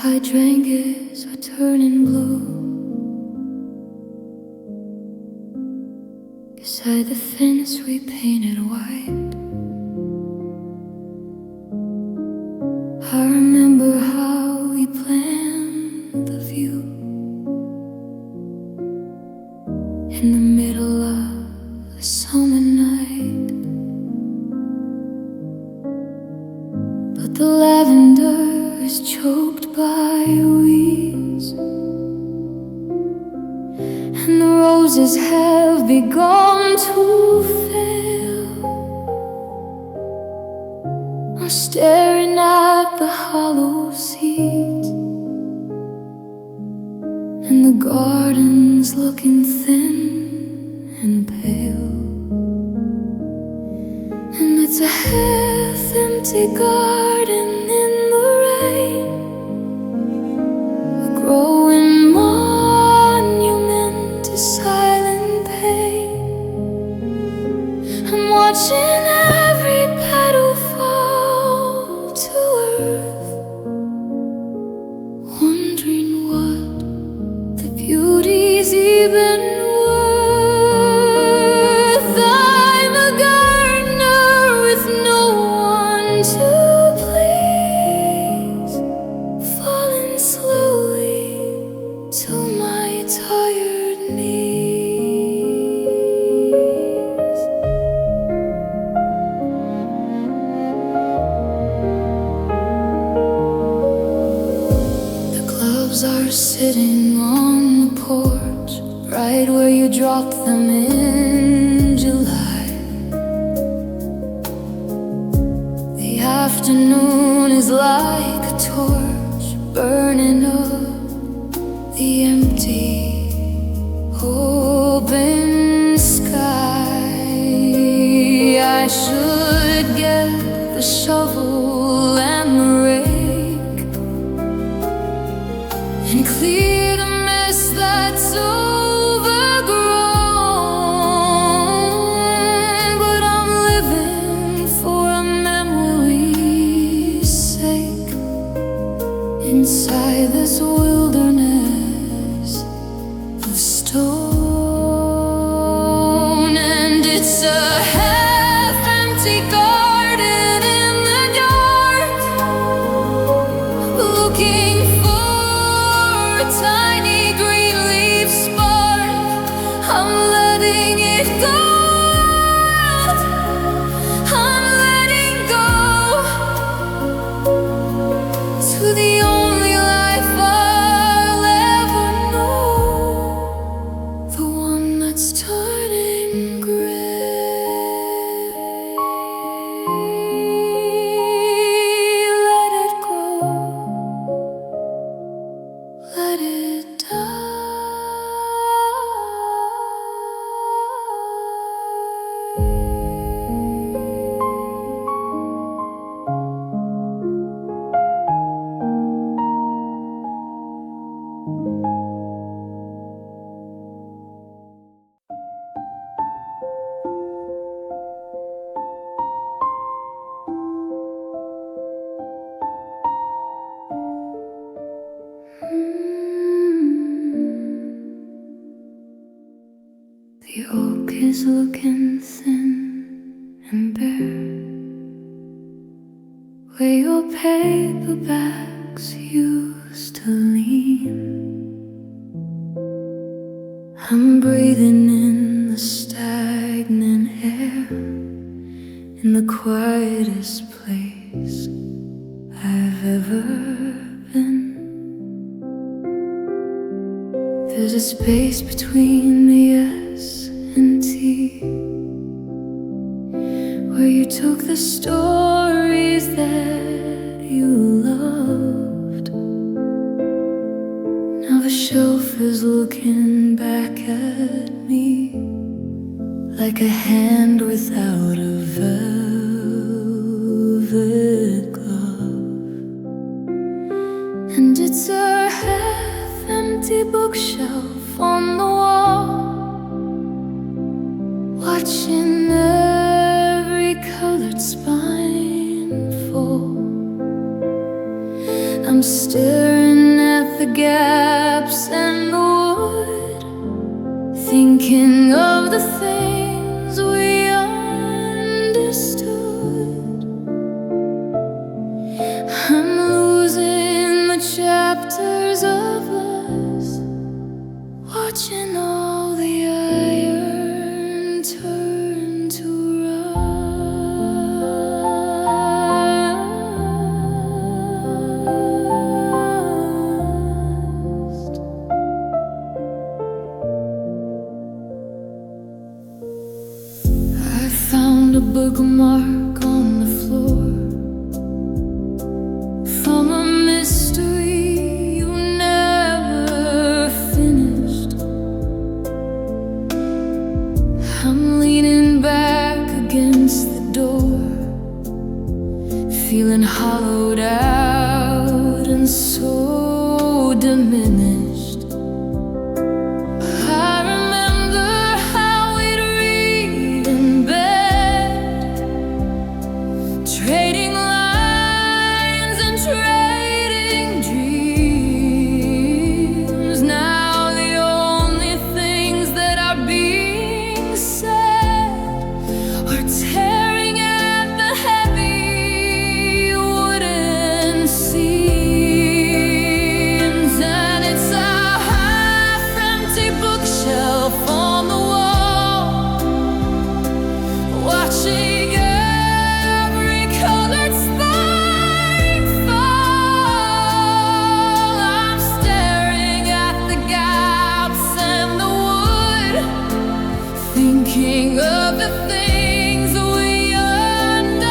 hydrangeas are turning blue beside the fence we painted white. I remember how we planned the view in the middle of the summer night, but the lavender is choked by weeds, and the roses have begun to fail. I'm staring at the hollow seeds, and the garden's looking thin and pale, and it's a half-empty garden in the rain, a growing monument to silent pain. I'm watching every petal fall to earth, wondering what the beauty's even worth. I'm a gardener with no one to please, falling slowly to my tired knees. The gloves are sitting on the porch, right where you dropped them in July. The afternoon is like a torch, burning up the empty open sky. I should get the shovel and the rake and clear the mess that's overgrown, but I'm living for a memory's sake inside this wilderness of stone. And it's a half-empty garden in the dark, looking for a tiny green leaf spark. I'm letting it go out. I'm letting go to the only life I'll ever know, the one that's turning gray. Let it grow, let it die. The oak is looking thin and bare, where your paperbacks used to lean. I'm breathing in the stagnant air in the quietest place I've ever been. There's a space between the S and T, where you took the stories that you loved. Now the shelf is looking back at me like a hand without a velvet glove. And it's a half-empty bookshelf on the wall, watching every colored spine fall. I'm staring the gaps and the wood, thinking of the things we understood. I'm losing the chapters of us, watching all the iron turn to rust. I found a bookmark on the floor from a mystery you never finished. I'm leaning back against the door, feeling hollowed out and so diminished. I remember how we'd read in bed, trading lines and trading dreams. Now the only things that are being said are tearing at the heavy wooden seams. And it's a half-empty bookshelf on the wall, watching every colored spike fall. I'm staring at the gaps and the wood, thinking of the things we understood.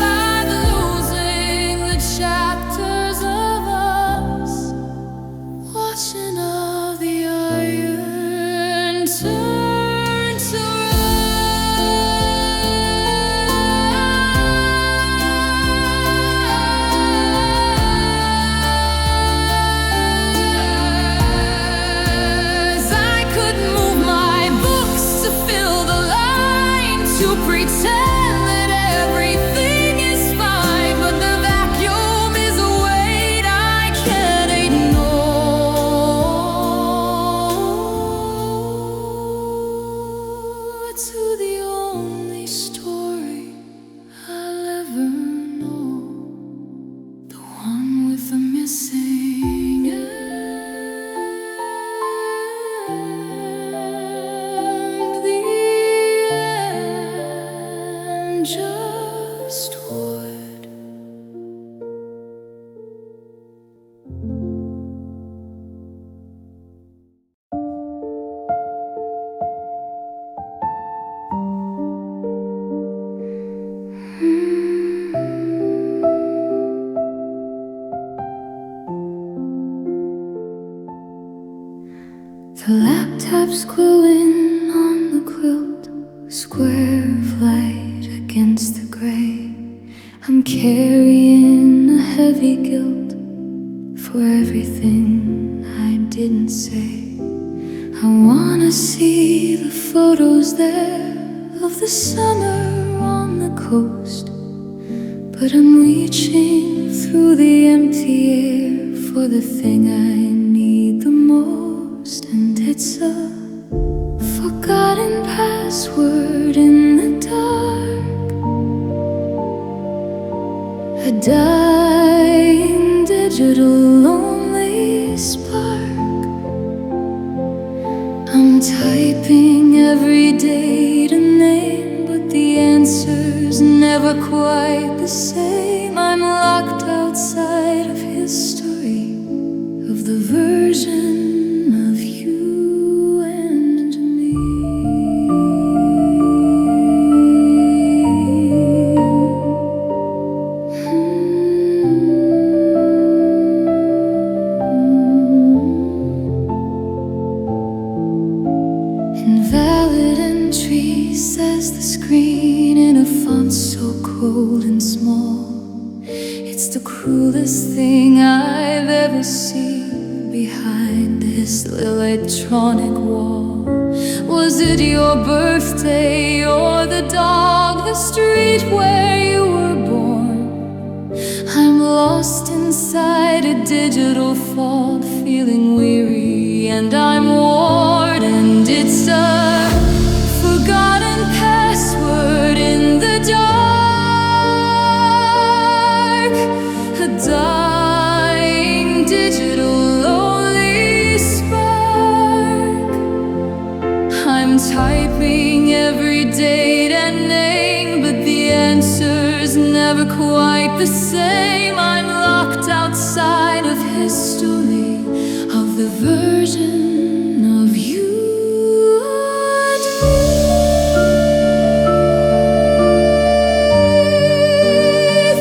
I'm losing the chapters of us, watching all the iron turn to rust. I could move my books to fill the line, to pretend that everything is fine, but the vacuum is a weight I can't ignore. To the only story I'll ever know, the one with the missing end, the end just would. The laptop's glowing on the quilt, a square of light against the gray. I'm carrying a heavy guilt for everything I didn't say. I wanna see the photos there of the summer on the coast, but I'm reaching through the empty air for the thing I need the most, and it's a forgotten password in the dark, a dying digital lonely spark. I'm typing every date and name, but the answer's never quite the same. I'm locked outside of history, of the version of you and me. Invalid entry, says the screen in a font so cold and small. It's the cruelest thing I've ever seen behind this electronic wall. Was it your birthday or the dog, the street where you were born? I'm digital fog, feeling weary, and I'm worn, and it's a forgotten password in the dark, a dying digital lonely spark. I'm typing every date and name, but the answer's never quite the same. I'm locked outside of history, of the version of you and me.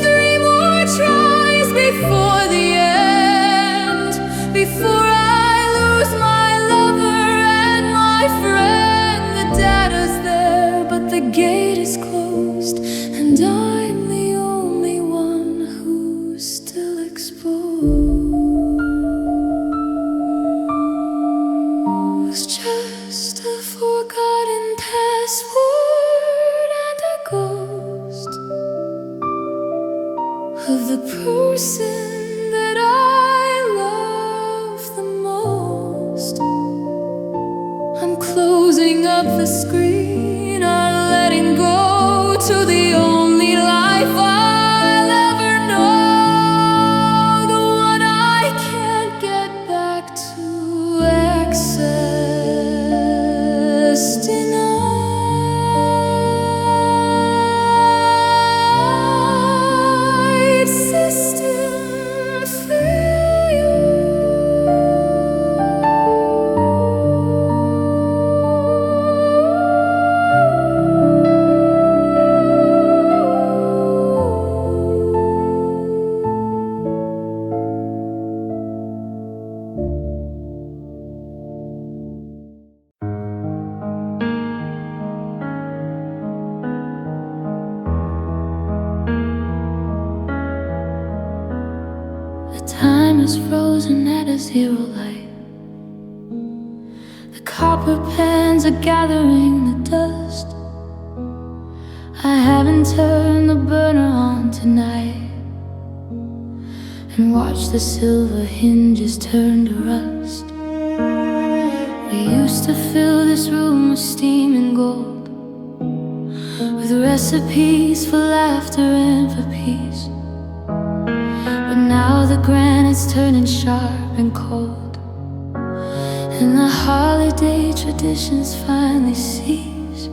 3 more tries before the end, before I lose my lover and my friend. The data's there, but the gate is closed, and I'm the only one who's still exposed. Just a forgotten password and a ghost of the person that I love the most. I'm closing up the screen, I'm letting go to the only life I'll ever know, the one I can't get back to access denied, system failure. Time is frozen at a zero light. The copper pens are gathering the dust. I haven't turned the burner on tonight, and watched the silver hinges turn to rust. We used to fill this room with steam and gold, with recipes for laughter and for peace. But now the granite's turning sharp and cold, and the holiday traditions finally cease.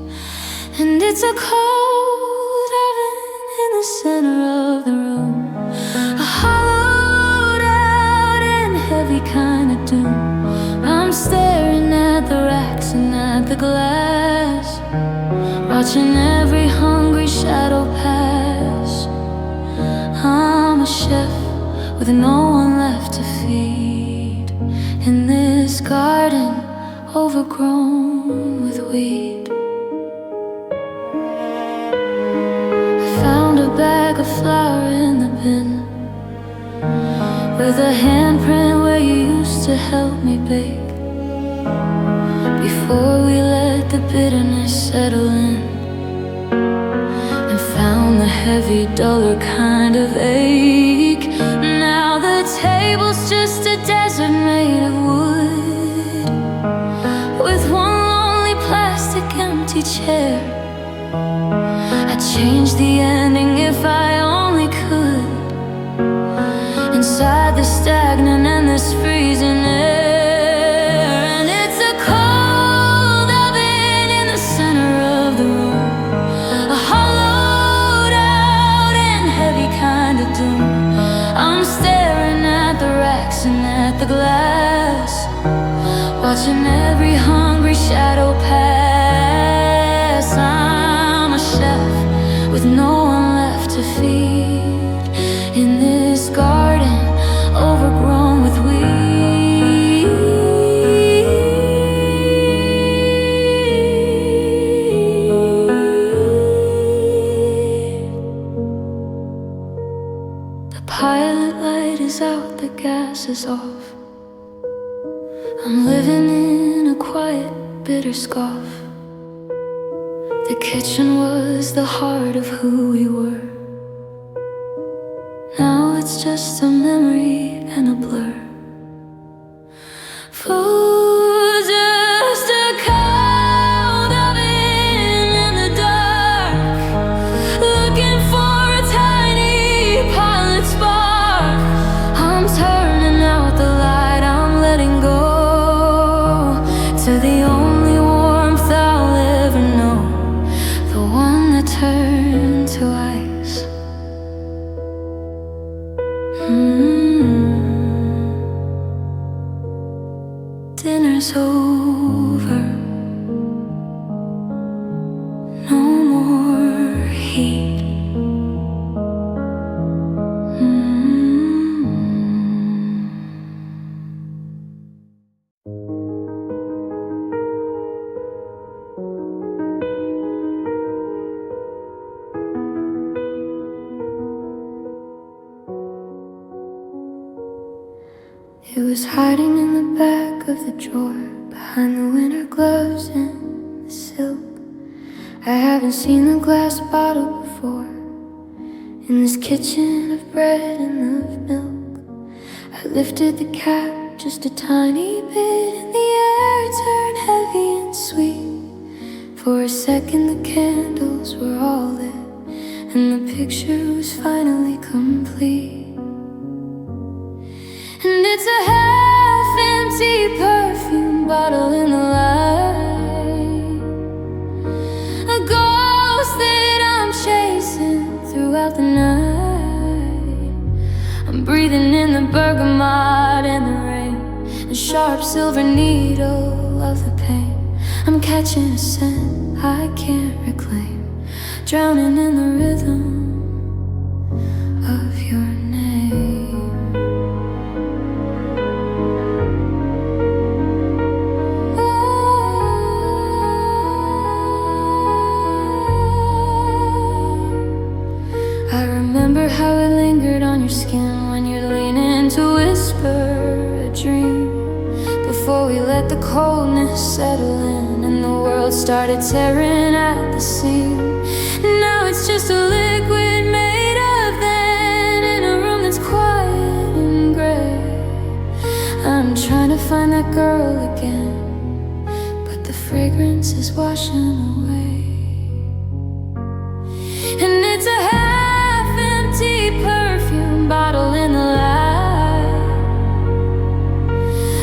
And it's a cold oven in the center of the room, a hollowed out and heavy kind of doom. I'm staring at the racks and at the glass, watching every hungry shadow pass. I'm a chef with no one left to feed, in this garden overgrown with weed. I found a bag of flour in the bin, with a handprint where you used to help me bake, before we let the bitterness settle in, and found the heavy, duller kind of ache. Now the table's just a desert made of wood, with one lonely plastic empty chair. I'd change the ending if I only could, inside the stagnant and this freezing air. And it's a cold oven in the center of the room, a hollowed out and heavy kind of doom. I'm staring at the racks and at the glass, watching every hungry shadow pass. I'm a chef with no one left to feed, in this garden overgrown with weed. The pilot light is out, the gas is off. I'm living in a quiet, bitter scoff. The kitchen was the heart of who we were. Now it's just a memory and a blur. For just a cold oven in the dark, looking for a tiny pilot spark. I'm turning out the light, I'm letting go to the only warmth I'll ever know, the one that turned to ice. Dinner's over, no more heat. It was hiding in the back of the drawer, behind the winter gloves and the silk. I haven't seen the glass bottle before, in this kitchen of bread and of milk. I lifted the cap just a tiny bit, and the air turned heavy and sweet. For a second the candles were all lit, and the picture was finally complete. And it's a half-empty perfume bottle in the light, a ghost that I'm chasing throughout the night. I'm breathing in the bergamot and the rain, the sharp silver needle of the pain. I'm catching a scent I can't reclaim, drowning in the rhythm of your name. I remember how it lingered on your skin when you're leaning to whisper a dream, before we let the coldness settle in and the world started tearing at the seam. Now it's just a liquid made of then, in a room that's quiet and gray. I'm trying to find that girl again, but the fragrance is washing away. And it's a half-empty perfume bottle in the light,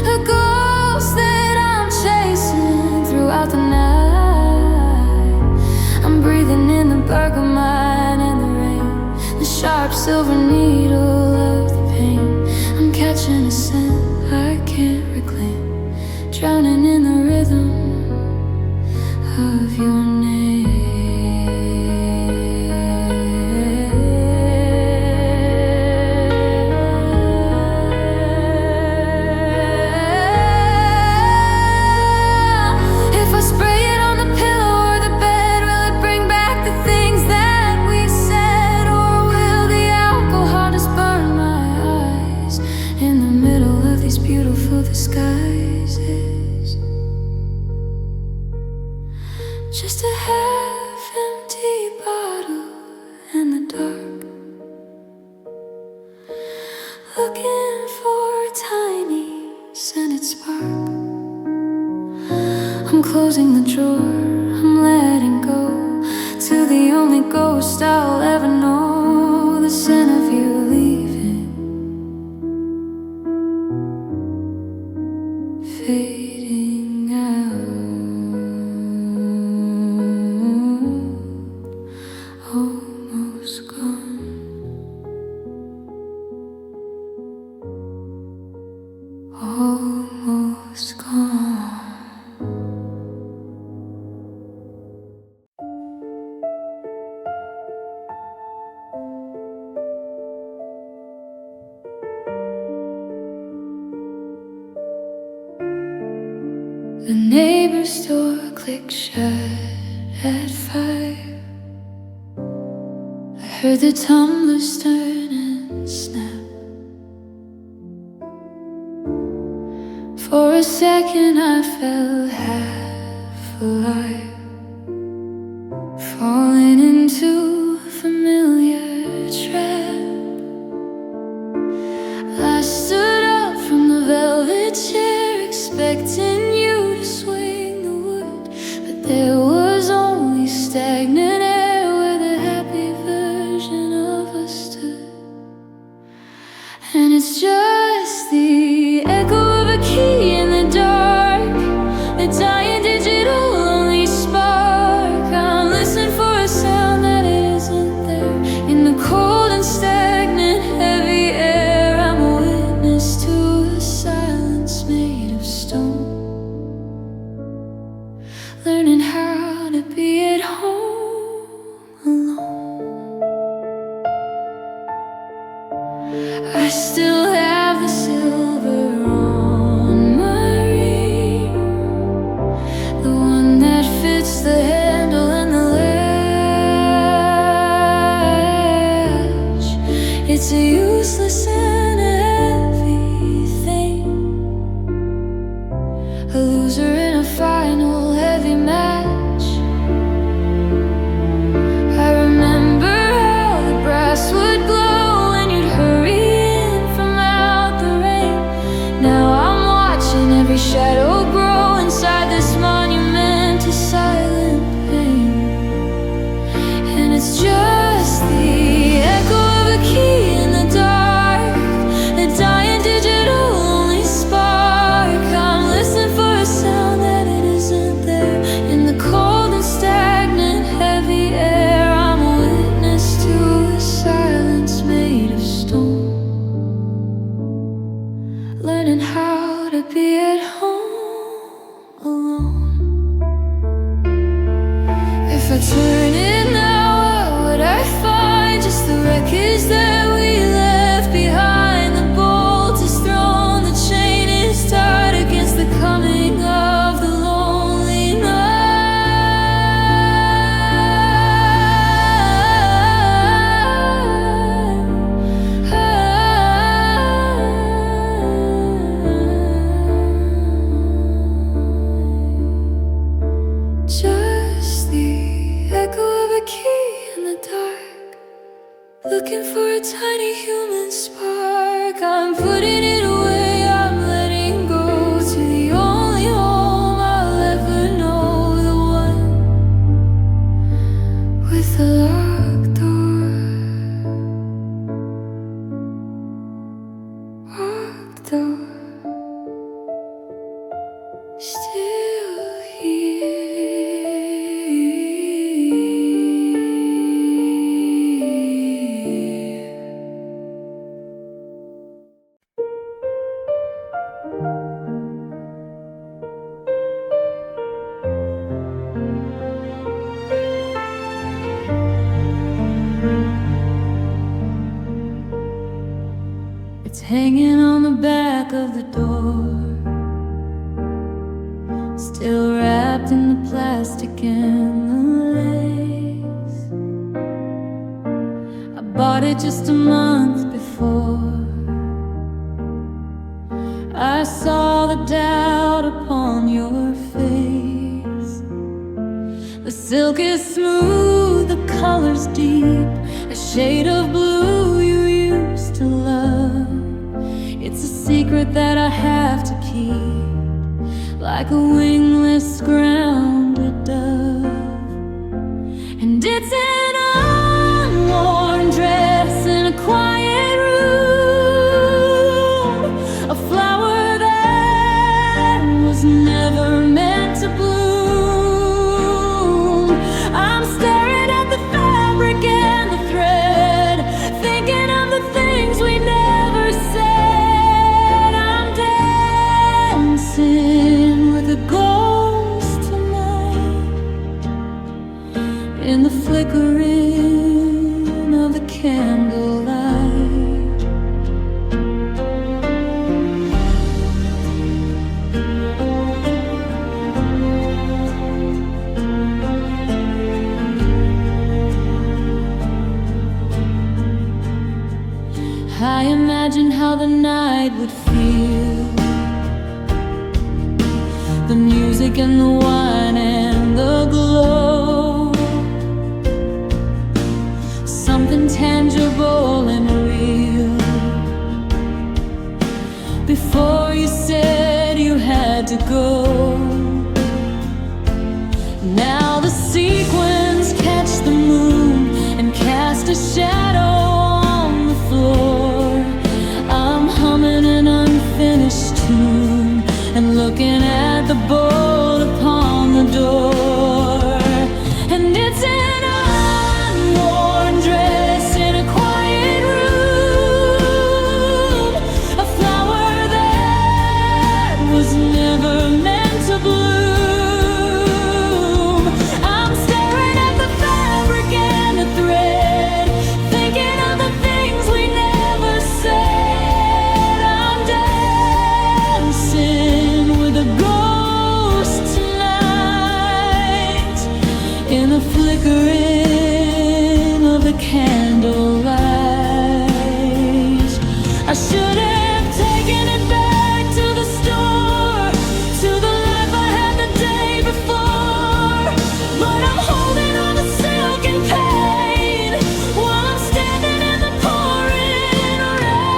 a ghost that I'm chasing throughout the night. I'm breathing in the bergamot and the rain, the sharp silver needle of the pain. I'm catching a scent I can't reclaim, drowning in the rhythm of your name. Disguises, just a half-empty bottle in the dark, looking for a tiny scented spark. I'm closing the drawer, I'm letting go to the only ghost I'll ever know, the scent of you leaving, fading out, almost gone, almost gone. The neighbor's door clicked shut at 5. I heard the tumblers turn and snap. For a second I felt half alive, falling into a familiar trap. I stood up from the velvet chair, expecting looking for a tiny human spark. I'm putting it away, I'm letting go to the only home I'll ever know, the one with the locked door. Locked door. Still here. It's hanging on the back of the door, still wrapped in the plastic and the lace. I bought it just a month before. I saw the doubt upon your face. The silk is smooth, the color's deep, a shade of blue you used to love. It's a secret that I have to keep, like a wingless grounded dove. And it's an unworn dress in a quiet room, a flower that was never meant to bloom. I'm staring at the fabric and the thread, thinking of the things we never said. I'm dancing with a ghost tonight, in the flickering of the candlelight. I imagine how the night would feel, the music and the wine and the glow, something tangible and real. Before you said you had to go, now the sequins catch the moon and cast a shadow on the floor. I'm humming an unfinished tune and looking at the bolt upon the door. And it's an unworn dress in a quiet room, a flower that was never meant to bloom. I'm staring at the fabric and the thread, thinking of the things we never said. I'm dancing with a ghost tonight, in the flickering of the candlelight. I should have taken it back to the store, to the life I had the day before. But I'm holding on to silk and pain while I'm standing in the pouring rain.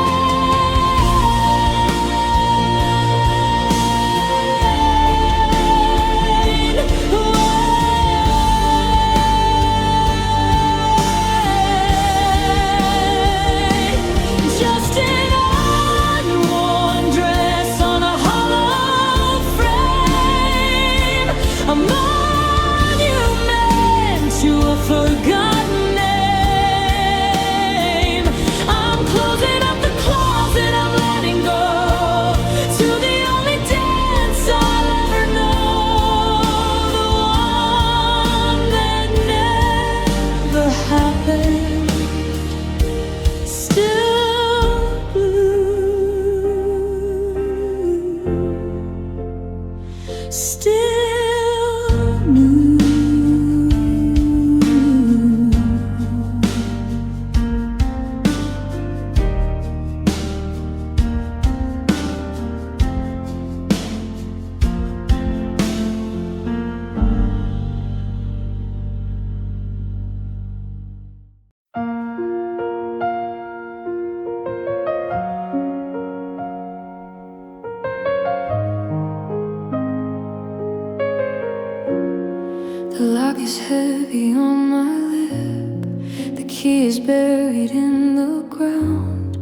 is heavy on my lip. The key is buried in the ground.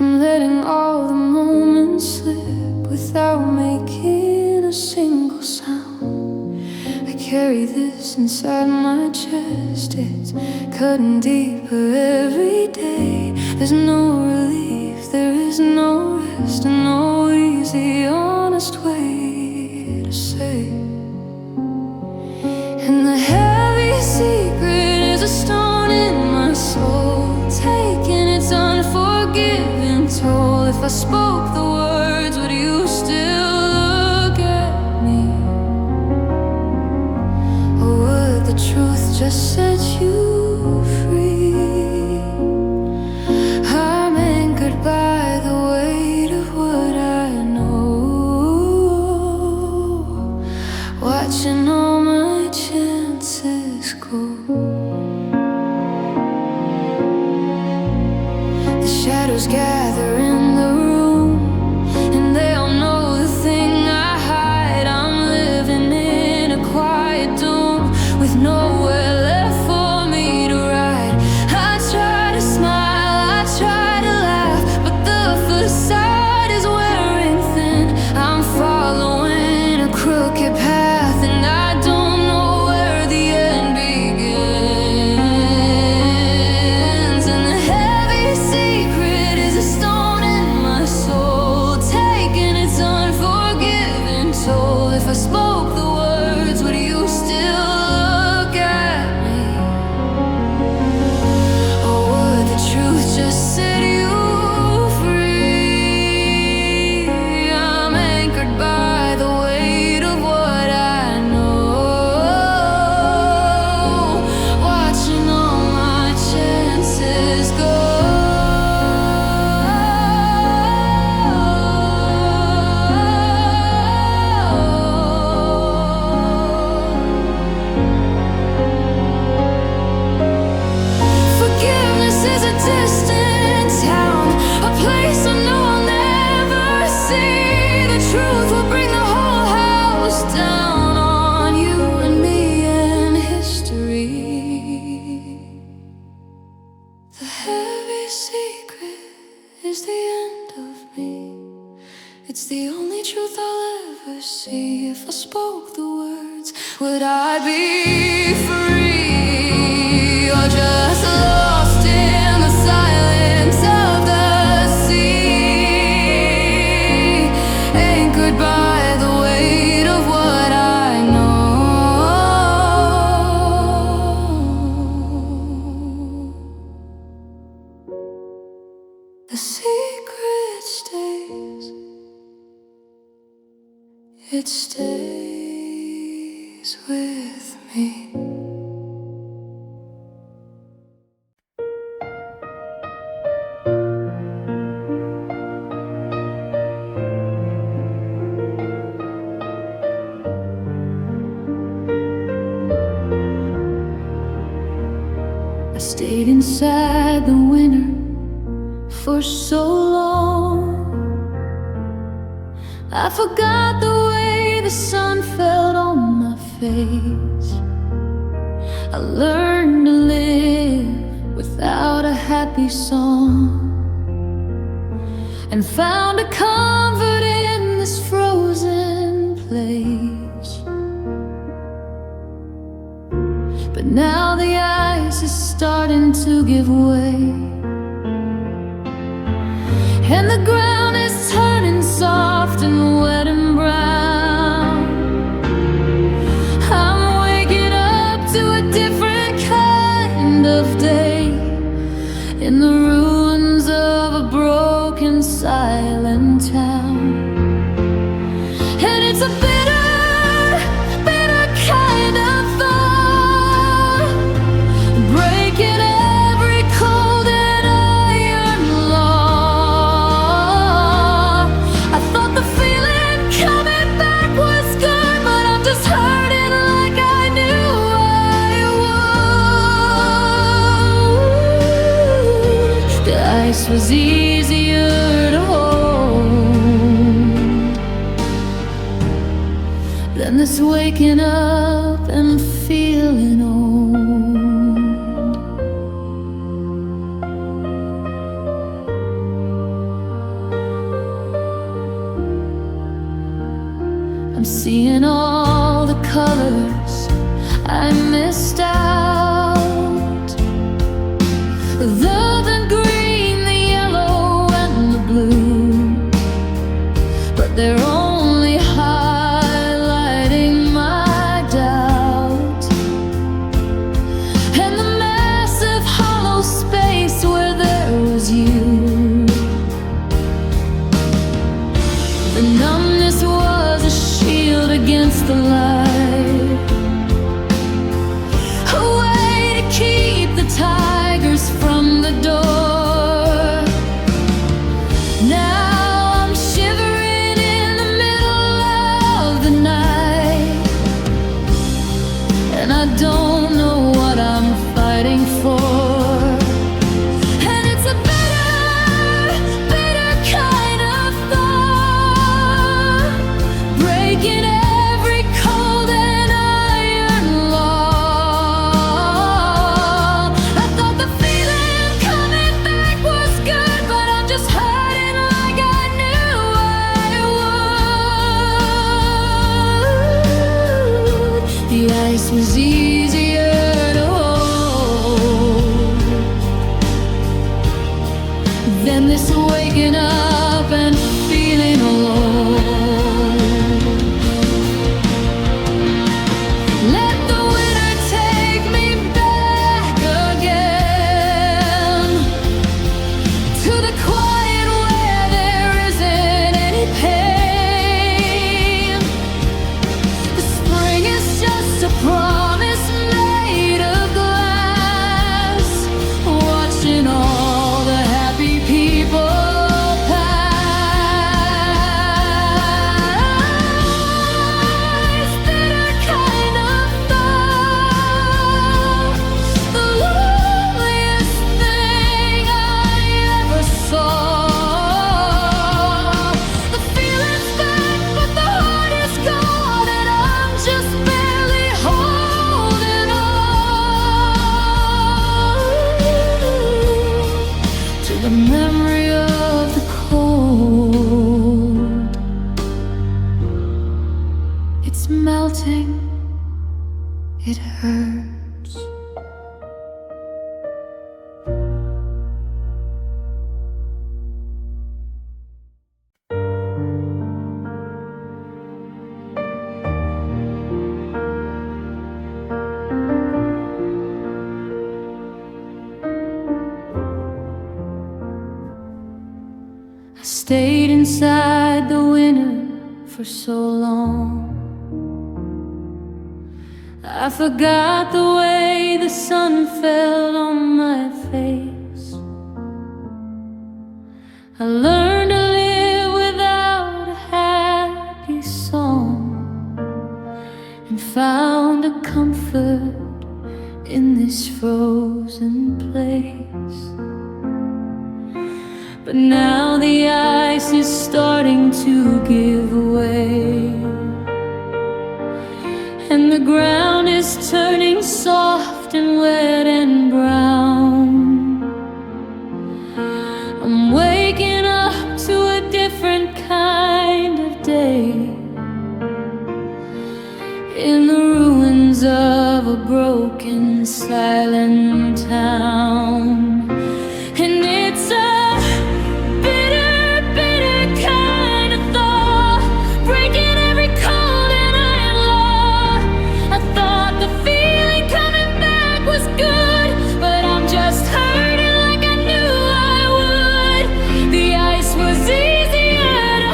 I'm letting all the moments slip without making a single sound. I carry this inside my chest. It's cutting deeper every day. There's no relief, there is no rest, and no easy, honest way to say. And the heavy secret is a stone in my soul, taking its unforgiving toll. If I spoke the words, would you still look at me? Or would the truth just set you free? I'm anchored by the weight of what I know, watching all my chances go. The shadows gather in the room, and they all know the thing I hide. I'm living in a quiet doom with nowhere left for me to ride. I try to smile, I try to laugh, but the facade is wearing thin. I'm following a crooked path, and I don't know where the end begins. And the heavy secret is a stone in my soul, taking its unforgiving toll. If I spoke the words, would you still look at me? Or would the truth just set you free? I'm anchored by the weight of what I know, watching all my chances go. Forgiveness is a distant town, a place I know I'll never see. The truth will bring the whole house down on you and me and history. The heavy secret is the end of me. It's the only truth I'll ever see. If I spoke the words, would I be free, or just lost in the silence of the sea, anchored by the weight of what I know? The secret stays, it stays with me. I stayed inside the winter for so long. I forgot the way the sun fell on my face. I learned to live without a happy song, and found a comfort in this frozen place. But now the ice is starting to give way, and the ground is turning soft and wet and brown. I'm waking up to a different kind of day, in the ruins of a broken, silent town. And it's a bitter, bitter kind of thought, breaking every cold and iron law. I thought the feeling coming back was good, but I'm just hurting like I knew I would. The ice was easier to hold than this waking up and feeling old. I'm seeing all the colors I missed out. The green, the yellow, and the blue, but they're only highlighting my doubt. And the massive hollow space where there was you, the numbness was a shield against the light, a way to keep the tigers from the door. Now I'm shivering in the middle of the night, and I don't know what I'm fighting for. And it's a bitter, bitter kind of thought, breaking every cold and iron law. I thought the feeling coming back was good, but I'm just hurting like I knew I would. The ice was easier to hold than this waking up and feeling alone. Let the winter take me back again to the quiet where there isn't any pain. The spring is just a promise made of glass, watching all the happy people pass. Bitter kind of thought, the loneliest thing I ever saw. The feeling's back, but the heart is gone, and I'm just barely holding on to the memory of the cold. It's melting, it hurts. I stayed inside the winter for so long, I forgot the way the sun fell on my face. I learned to live without a happy song, and found a comfort in this frozen place. But now the ice is starting to give way, and the ground is turning soft and wet and brown. I'm waking up to a different kind of day, in the ruins of a broken, silent town. And it's a bitter, bitter kind of thought, breaking every cold and iron law. I thought the feeling coming back was good, but I'm just hurting like I knew I would. The ice was easier to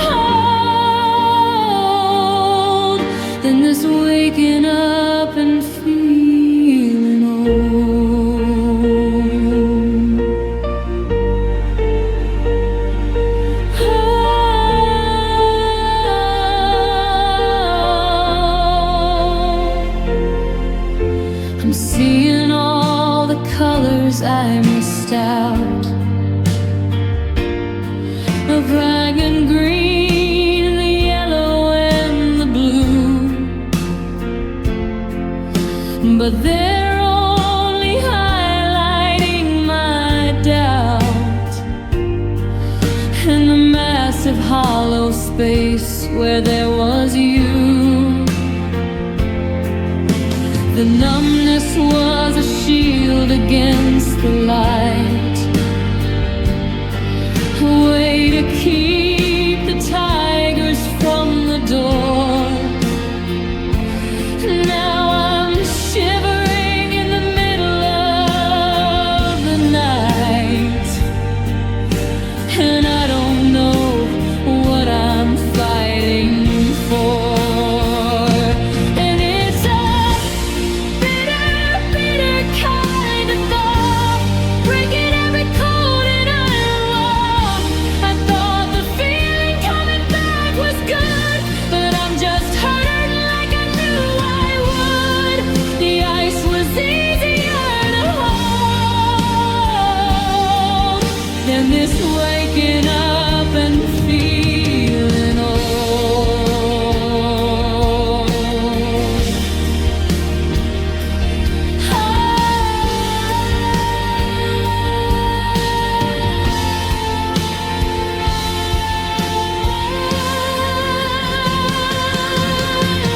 hold than this waking up and feeling old. I'm seeing all the colors I missed out, the dragon green, the yellow, and the blue, but they're only highlighting my doubt. And the massive hollow space where there was you, the light, a way to keep the tigers from the door. Now I'm shivering in the middle of the night, and I don't know what I'm fighting for. And it's a bitter, bitter kind of thought, breaking every code in iron law. I thought the feeling coming back was good, but I'm just hurting like I knew I would. The ice was easier to hold than this waking up and feeling old.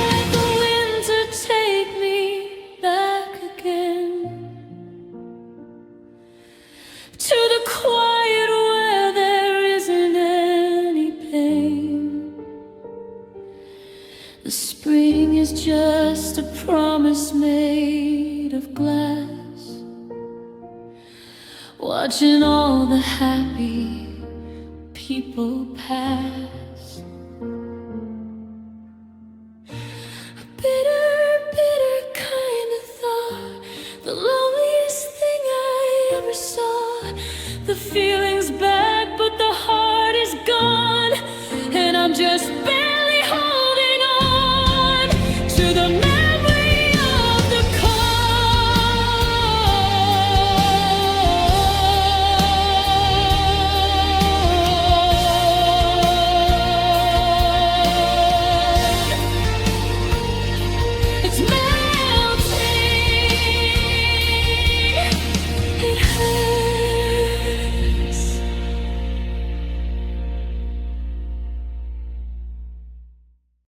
Let the winter take me back again to the quiet where there isn't any pain. The spring is just a promise made of glass, watching all the happy people pass. A bitter, bitter kind of thought, the loneliest thing I ever saw. The feeling's back, but the heart is gone, and I'm just